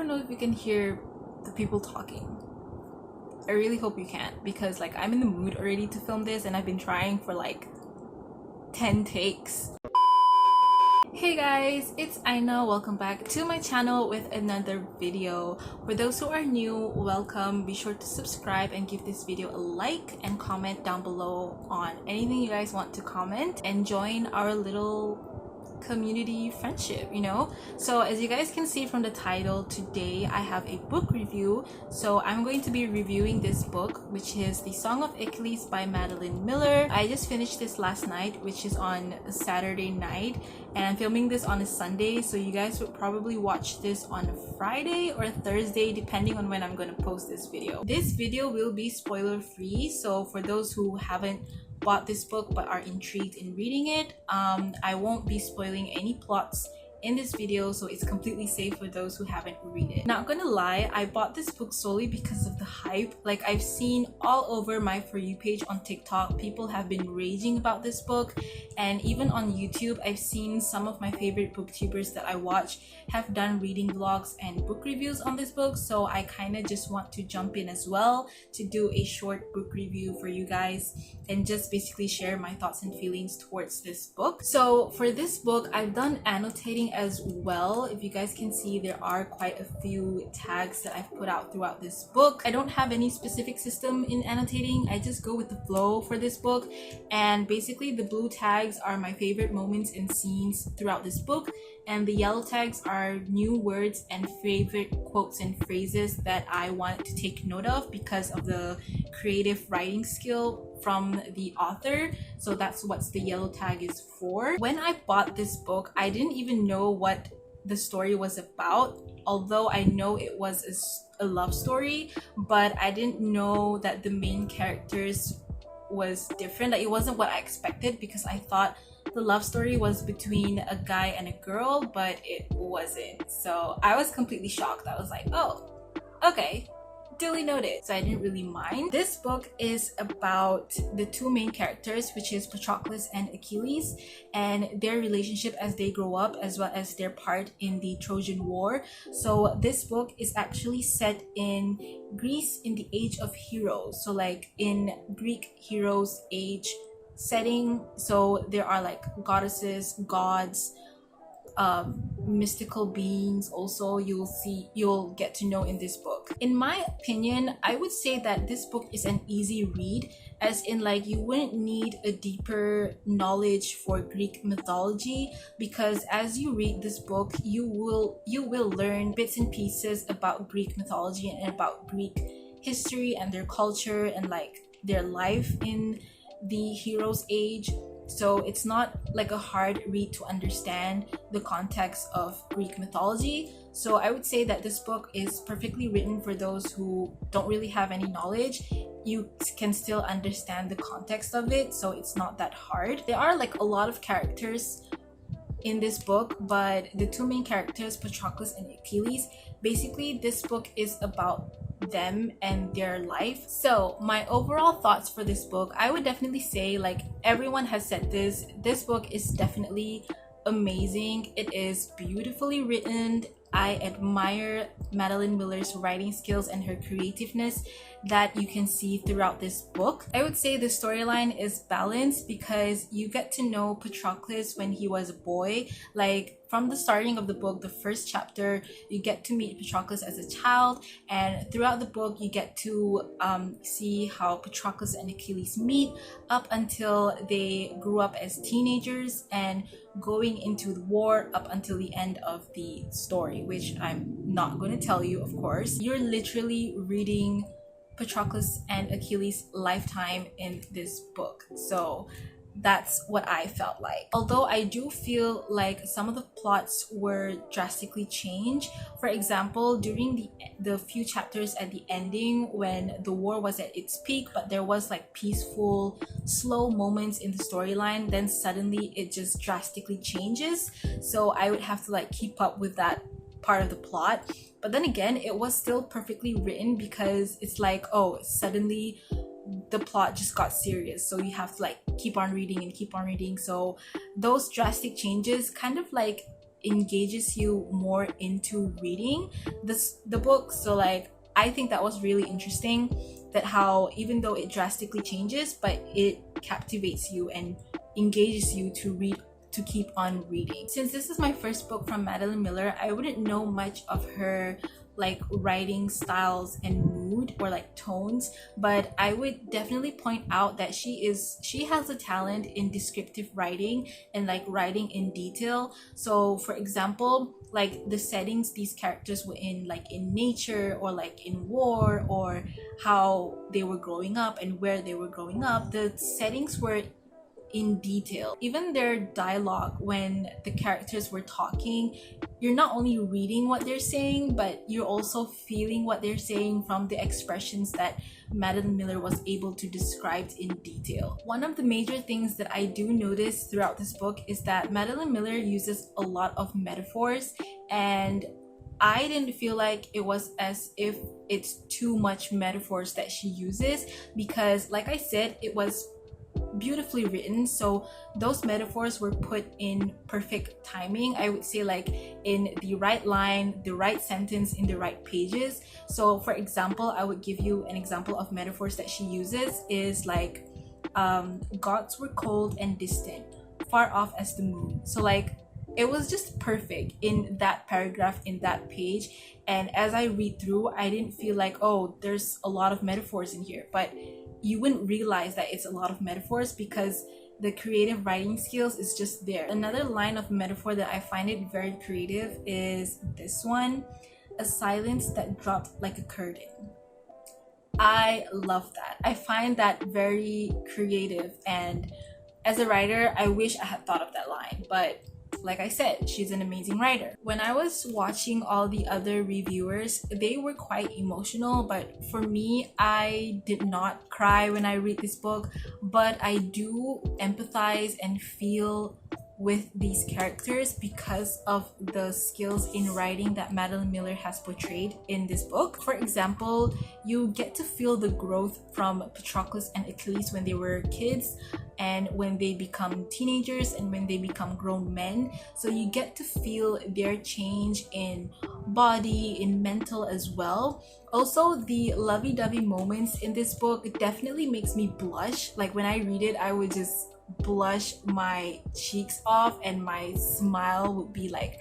don't know if you can hear the people talking. I really hope you can't, because like I'm in the mood already to film this and I've been trying for like 10 takes. Hey guys, it's Aina. Welcome back to my channel with another video. For those who are new, welcome. Be sure to subscribe and give this video a like and comment down below on anything you guys want to comment, and join our little community friendship, you know. So as you guys can see from the title, today I have a book review. So I'm going to be reviewing this book, which is The Song of Achilles by Medaline Miller. I just finished this last night, which is on a Saturday night, and I'm filming this on a Sunday, so you guys would probably watch this on a Friday or Thursday depending on when I'm going to post this video. This video will be spoiler free, so for those who haven't bought this book but are intrigued in reading it, I won't be spoiling any plots in this video, so it's completely safe for those who haven't read it. Not gonna lie, I bought this book solely because of the hype. Like, I've seen all over my For You page on TikTok, people have been raging about this book, and even on YouTube I've seen some of my favorite booktubers that I watch have done reading vlogs and book reviews on this book, so I kind of just want to jump in as well to do a short book review for you guys and just basically share my thoughts and feelings towards this book. So for this book, I've done annotating as well. If you guys can see, there are quite a few tags that I've put out throughout this book. I don't have any specific system in annotating. I just go with the flow for this book, and basically the blue tags are my favorite moments and scenes throughout this book, and the yellow tags are new words and favorite quotes and phrases that I want to take note of because of the creative writing skill from the author. So that's what the yellow tag is for. When I bought this book, I didn't even know what the story was about, although I know it was a love story, but I didn't know that the main characters was different. Like, it wasn't what I expected, because I thought the love story was between a guy and a girl, but it wasn't. So I was completely shocked. I was like, oh, okay, duly noted. So I didn't really mind. This book is about the two main characters, which is Patroclus and Achilles, and their relationship as they grow up, as well as their part in the Trojan War. So this book is actually set in Greece in the age of heroes, so like in Greek heroes age setting. So there are like goddesses, gods, mystical beings also you'll get to know in this book. In my opinion, I would say that this book is an easy read, as in like you wouldn't need a deeper knowledge for Greek mythology, because as you read this book you will learn bits and pieces about Greek mythology and about Greek history and their culture and like their life in the heroes age. So it's not like a hard read to understand the context of Greek mythology. So I would say that this book is perfectly written for those who don't really have any knowledge. You can still understand the context of it, so it's not that hard. There are like a lot of characters in this book, but the two main characters, Patroclus and Achilles, basically this book is about them and their life. So my overall thoughts for this book, I would definitely say, like everyone has said, this book is definitely amazing. It is beautifully written. I admire Medaline Miller's writing skills and her creativeness that you can see throughout this book. I would say the storyline is balanced because you get to know Patroclus when he was a boy. Like from the starting of the book, the first chapter, you get to meet Patroclus as a child, and throughout the book you get to see how Patroclus and Achilles meet up until they grew up as teenagers and going into the war up until the end of the story, which I'm not going to tell you, of course. You're literally reading Patroclus and Achilles' lifetime in this book. So that's what I felt like. Although I do feel like some of the plots were drastically changed. For example, during the few chapters at the ending when the war was at its peak, but there was like peaceful, slow moments in the storyline, then suddenly it just drastically changes. So I would have to like keep up with that part of the plot. But then again, it was still perfectly written, because it's like, oh, suddenly the plot just got serious, so you have to like keep on reading and keep on reading. So those drastic changes kind of like engages you more into reading the book. So like I think that was really interesting, that how even though it drastically changes, but it captivates you and engages you to read, to keep on reading. Since this is my first book from Medaline Miller, I wouldn't know much of her like writing styles and mood or like tones, but I would definitely point out that she has a talent in descriptive writing and like writing in detail. So for example, like the settings these characters were in, like in nature or like in war, or how they were growing up and where they were growing up, the settings were in detail. Even their dialogue, when the characters were talking, you're not only reading what they're saying, but you're also feeling what they're saying from the expressions that Medaline Miller was able to describe in detail. One of the major things that I do notice throughout this book is that Medaline Miller uses a lot of metaphors, and I didn't feel like it was as if it's too much metaphors that she uses, because like I said, it was beautifully written, so those metaphors were put in perfect timing. I would say like in the right line, the right sentence, in the right pages. So for example, I would give you an example of metaphors that she uses is like gods were cold and distant, far off as the moon. So like it was just perfect in that paragraph, in that page. And as I read through, I didn't feel like, oh, there's a lot of metaphors in here, but you wouldn't realize that it's a lot of metaphors because the creative writing skills is just there. Another line of metaphor that I find it very creative is this one: a silence that dropped like a curtain. I love that. I find that very creative, and as a writer, I wish I had thought of that line, but like I said, she's an amazing writer. When I was watching all the other reviewers, they were quite emotional, but for me, I did not cry when I read this book, but I do empathize and feel with these characters because of the skills in writing that Medaline Miller has portrayed in this book. For example, you get to feel the growth from Patroclus and Achilles when they were kids, and when they become teenagers, and when they become grown men. So you get to feel their change in body, in mental as well. Also, the lovey-dovey moments in this book definitely makes me blush. Like when I read it, I would just blush my cheeks off, and my smile would be like,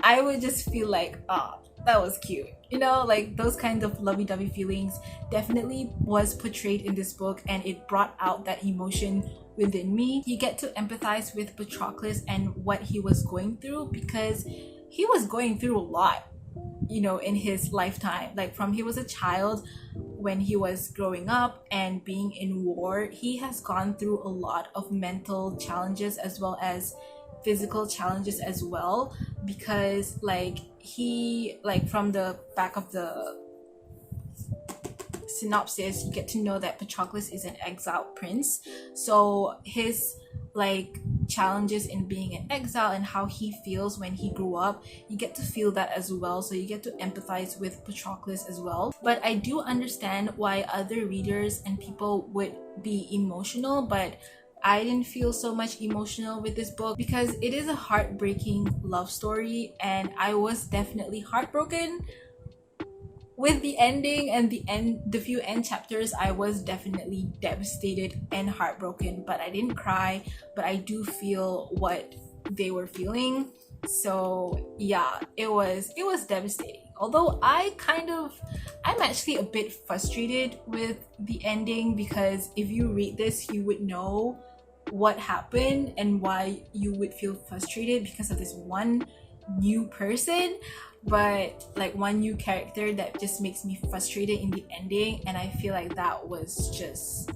I would just feel like, oh, that was cute. You know, like those kinds of lovey-dovey feelings definitely was portrayed in this book, and it brought out that emotion within me. You get to empathize with Patroclus and what he was going through, because he was going through a lot, you know, in his lifetime. Like from he was a child, when he was growing up and being in war, he has gone through a lot of mental challenges as well as physical challenges as well, because like he, like from the back of the synopsis, you get to know that Patroclus is an exiled prince. So his like challenges in being in exile and how he feels when he grew up, you get to feel that as well. So you get to empathize with Patroclus as well. But I do understand why other readers and people would be emotional, but I didn't feel so much emotional with this book because it is a heartbreaking love story, and I was definitely heartbroken with the ending. And the few end chapters, I was definitely devastated and heartbroken, but I didn't cry, but I do feel what they were feeling. So yeah, it was devastating. Although I'm actually a bit frustrated with the ending, because if you read this, you would know what happened and why you would feel frustrated because of this one new person, but like one new character that just makes me frustrated in the ending. And I feel like that was just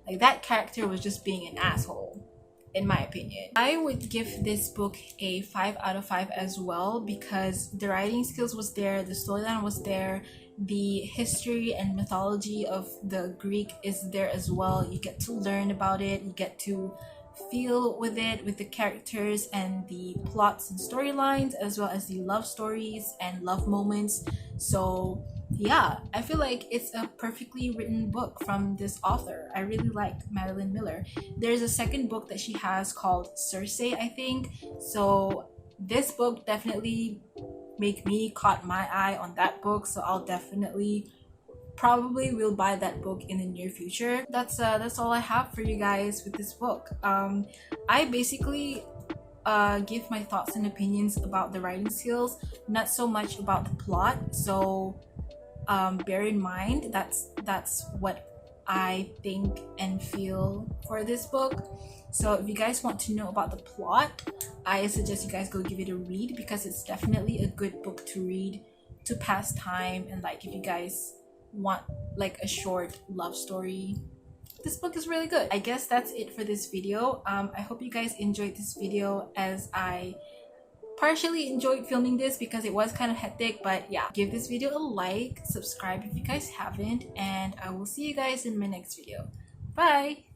like, that character was just being an asshole, in my opinion. I would give this book a 5 out of 5 as well, because the writing skills was there, the storyline was there, the history and mythology of the Greek is there as well. You get to learn about it, you get to feel with it, with the characters and the plots and storylines, as well as the love stories and love moments. So yeah, I feel like it's a perfectly written book from this author. I really like Medaline Miller. There's a second book that she has called Circe, I think. So this book definitely make me caught my eye on that book, so I'll definitely probably will buy that book in the near future. That's all I have for you guys with this book. I basically give my thoughts and opinions about the writing skills, not so much about the plot, so bear in mind that's what I think and feel for this book. So if you guys want to know about the plot, I suggest you guys go give it a read, because it's definitely a good book to read to pass time, and like if you guys want like a short love story, this book is really good. I guess that's it for this video. I hope you guys enjoyed this video, as I partially enjoyed filming this because it was kind of hectic. But yeah, give this video a like, subscribe if you guys haven't, and I will see you guys in my next video. Bye!